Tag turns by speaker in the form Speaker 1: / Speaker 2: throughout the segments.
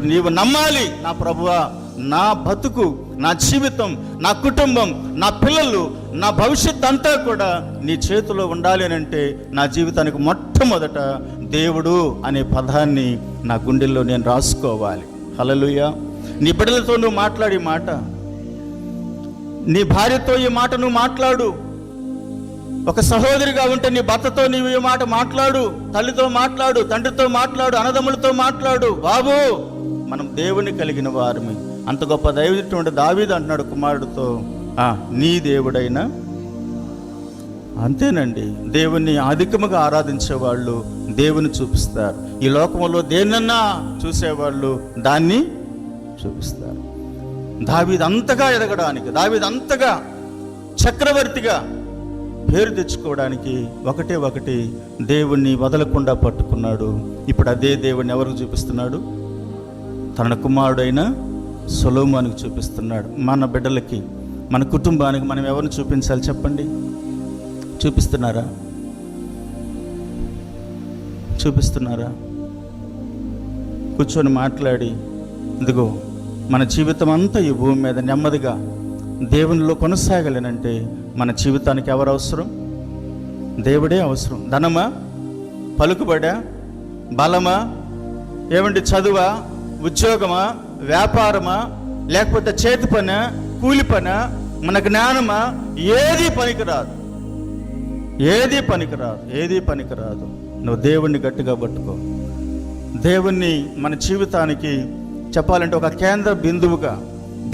Speaker 1: కాబట్టి నీవు నమ్మాలి, నా ప్రభువా నా బతుకు, నా జీవితం, నా కుటుంబం, నా పిల్లలు, నా భవిష్యత్ అంతా కూడా నీ చేతిలో ఉండాలి అని అంటే నా జీవితానికి మొట్టమొదట దేవుడు అనే పదాన్ని నా గుండెల్లో నేను రాసుకోవాలి. హల్లెలూయా. నీ బిడ్డలతో నువ్వు మాట్లాడి మాట, నీ భార్యతో ఈ మాట నువ్వు మాట్లాడు. ఒక సహోదరిగా ఉంటే నీ భర్తతో నీవు ఈ మాట మాట్లాడు, తల్లితో మాట్లాడు, తండ్రితో మాట్లాడు, అన్నదమ్ములతో మాట్లాడు. బాబు, మనం దేవుని కలిగిన వారిని. అంత గొప్ప దైవజనుడు దావీదు అంటున్నాడు కుమారుడితో, నీ దేవుడైనా. అంతేనండి, దేవుణ్ణి అధికముగా ఆరాధించే వాళ్ళు దేవుని చూపిస్తారు. ఈ లోకంలో దేన్నన్నా చూసేవాళ్ళు దాన్ని చూపిస్తారు. దావీదు అంతగా ఎదగడానికి, దావీదు అంతగా చక్రవర్తిగా పేరు తెచ్చుకోవడానికి ఒకటి దేవుణ్ణి వదలకుండా పట్టుకున్నాడు. ఇప్పుడు అదే దేవుణ్ణి ఎవరికి చూపిస్తున్నాడు? తన కుమారుడైన సొలొమోనుకు చూపిస్తున్నాడు. మన బిడ్డలకి, మన కుటుంబానికి మనం ఎవరిని చూపించాలి చెప్పండి? చూపిస్తున్నారా? కూర్చొని మాట్లాడి, ఇదిగో మన జీవితం అంతా ఈ భూమి మీద నెమ్మదిగా దేవునిలో కొనసాగలేనంటే మన జీవితానికి ఎవరు అవసరం? దేవుడే అవసరం. ధనమా, పలుకుబడా, బలమా, ఏమండి చదువా, ఉద్యోగమా, వ్యాపారమా, లేకపోతే చేతి పనా, కూలి పనా, మన జ్ఞానమా, ఏది పనికిరాదు. నువ్వు దేవుణ్ణి గట్టిగా పట్టుకో. దేవుణ్ణి మన జీవితానికి చెప్పాలంటే ఒక కేంద్ర బిందువుగా,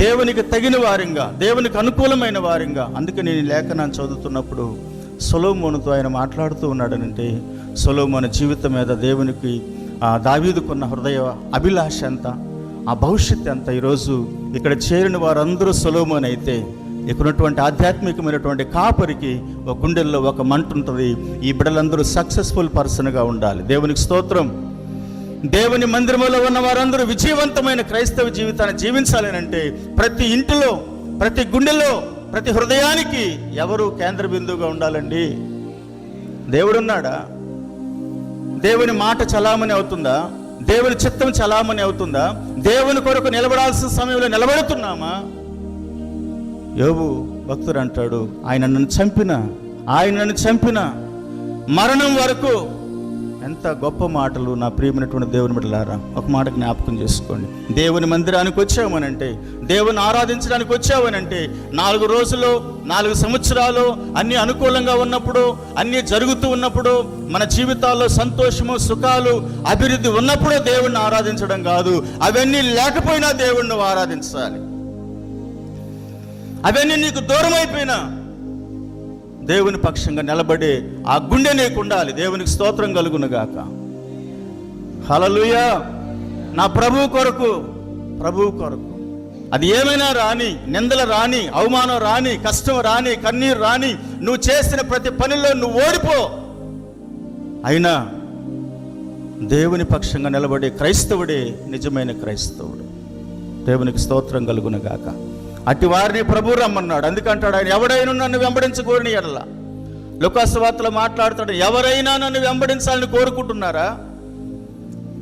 Speaker 1: దేవునికి తగిన వారంగా, దేవునికి అనుకూలమైన వారంగా. అందుకే నేను లేఖనాన్ని చదువుతున్నప్పుడు సొలొమోనుతో ఆయన మాట్లాడుతూ ఉన్నాడనంటే, సొలొమోను జీవితం మీద దేవునికి దావీదుకున్న హృదయ అభిలాష ఎంత, ఆ భవిష్యత్తు ఎంత. ఈరోజు ఇక్కడ చేరిన వారందరూ సొలొమోను అయితే, ఇక్కడున్నటువంటి ఆధ్యాత్మికమైనటువంటి కాపరికి ఒక గుండెల్లో ఒక మంట ఉంటుంది. ఈ బిడ్డలందరూ సక్సెస్ఫుల్ పర్సన్గా ఉండాలి. దేవునికి స్తోత్రం. దేవుని మందిరంలో ఉన్న వారందరూ విజయవంతమైన క్రైస్తవ జీవితాన్ని జీవించాలి అంటే ప్రతి ఇంటిలో, ప్రతి గుండెలో, ప్రతి హృదయానికి ఎవరు కేంద్ర బిందువుగా ఉండాలండి? దేవుడున్నాడా? దేవుని మాట చలామణి అవుతుందా? దేవుని చిత్తం చలామణి అవుతుందా? దేవుని కొరకు నిలబడాల్సిన సమయంలో నిలబడుతున్నామా? యోబు భక్తుడు అంటాడు, ఆయన నన్ను చంపిన మరణం వరకు. ఎంత గొప్ప మాటలు నా ప్రియమైనటువంటి దేవుని బిడ్డలారా. ఒక మాట జ్ఞాపకం చేసుకోండి. దేవుని మందిరానికి వచ్చామనంటే, దేవుని ఆరాధించడానికి వచ్చావనంటే, 4 రోజులు 4 సంవత్సరాలు అన్నీ అనుకూలంగా ఉన్నప్పుడు, అన్నీ జరుగుతూ ఉన్నప్పుడు, మన జీవితాల్లో సంతోషము, సుఖాలు, అభివృద్ధి ఉన్నప్పుడే దేవుణ్ణి ఆరాధించడం కాదు. అవన్నీ లేకపోయినా దేవుణ్ణి ఆరాధించాలి. అవన్నీ నీకు దూరం అయిపోయినా దేవుని పక్షంగా నిలబడే ఆ గుండె నీకు ఉండాలి. దేవునికి స్తోత్రం కలుగునుగాక. హల్లెలూయా. నా ప్రభువు కొరకు అది ఏమైనా రాని, నిందలు రాని, అవమానం రాని, కష్టం రాని, కన్నీరు రాని, నువ్వు చేసిన ప్రతి పనిలో నువ్వు ఓడిపో. అయినా దేవుని పక్షంగా నిలబడే క్రైస్తవుడే నిజమైన క్రైస్తవుడు. దేవునికి స్తోత్రం కలుగునుగాక. అట్టి వారిని ప్రభు రమ్మన్నాడు. అందుకంటాడు ఆయన, ఎవడైనా నన్ను వెంబడించకూడని ఎడల. లూకాసు వార్తలో మాట్లాడుతాడు, ఎవరైనా నన్ను వెంబడించాలని కోరుకుంటున్నారా?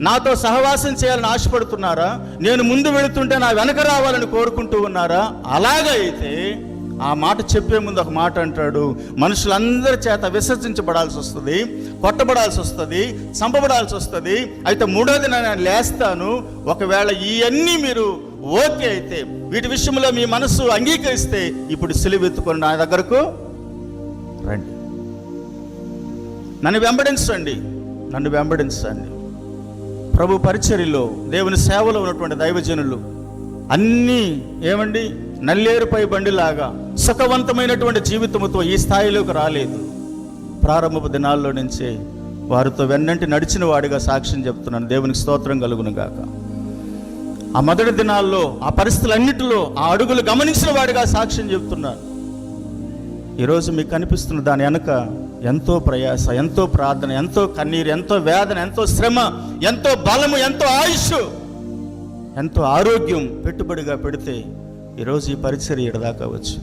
Speaker 1: నాతో సహవాసం చేయాలని ఆశపడుతున్నారా? నేను ముందు వెళుతుంటే నా వెనక రావాలని కోరుకుంటూ ఉన్నారా? అలాగైతే ఆ మాట చెప్పే ముందు ఒక మాట అంటాడు, మనుషులందరి చేత విసర్జించబడాల్సి వస్తుంది, కొట్టబడాల్సి వస్తుంది, చంపబడాల్సి వస్తుంది. అయితే 3వ దినాన నేను లేస్తాను. ఒకవేళ ఇవన్నీ మీరు ఓకే అయితే, వీటి విషయంలో మీ మనసు అంగీకరిస్తే, ఇప్పుడు సిలువెత్తుకొని నా దగ్గరకు రండి, నన్ను వెంబడించండి. ప్రభు పరిచర్యలో, దేవుని సేవలో ఉన్నటువంటి దైవజనులు అన్నీ ఏమండి, నల్లేరుపై బండిలాగా సుఖవంతమైనటువంటి జీవితంతో ఈ స్థాయిలోకి రాలేదు. ప్రారంభపు దినాల్లో నుంచే వారితో వెన్నంటి నడిచిన వాడిగా సాక్ష్యం చెప్తున్నాను. దేవునికి స్తోత్రం కలుగునుగాక. ఆ మొదటి దినాల్లో ఆ పరిస్థితులన్నిటిలో ఆ అడుగులు గమనించిన వాడిగా సాక్ష్యం చెప్తున్నాను. ఈరోజు మీకు కనిపిస్తున్న దాని వెనక ఎంతో ప్రయాస, ఎంతో ప్రార్థన, ఎంతో కన్నీరు, ఎంతో వేదన, ఎంతో శ్రమ, ఎంతో బలము, ఎంతో ఆయుష్, ఎంతో ఆరోగ్యం పెట్టుబడిగా పెడితే ఈరోజు ఈ పరిచర్య ఎడదాకా వచ్చు.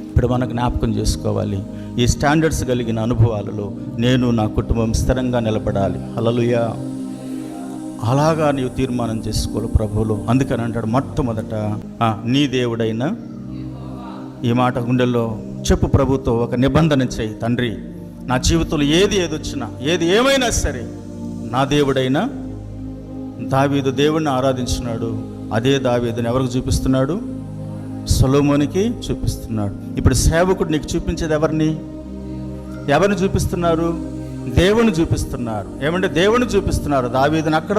Speaker 1: ఇప్పుడు మనం జ్ఞాపకం చేసుకోవాలి, ఈ స్టాండర్డ్స్ కలిగిన అనుభవాలలో నేను, నా కుటుంబం స్థిరంగా నిలబడాలి. హల్లెలూయా. అలాగా నీవు తీర్మానం చేసుకోవాలి ప్రభువులో. అందుకని అంటాడు మొట్టమొదట నీ దేవుడైన, ఈ మాట గుండెల్లో చెప్పు ప్రభుతో, ఒక నిబంధన చేయి. తండ్రి, నా జీవితంలో ఏది వచ్చినా, ఏమైనా సరే, నా దేవుడైన దావీదు దేవుడిని ఆరాధించినాడు. అదే దావీదుని ఎవరికి చూపిస్తున్నాడు? సొలొమోనుకి చూపిస్తున్నాడు. ఇప్పుడు సేవకుడు నీకు చూపించేది ఎవరిని చూపిస్తున్నారు? దేవుని చూపిస్తున్నారు. ఏమంటే దేవుని చూపిస్తున్నారు. దావీదుని అక్కడ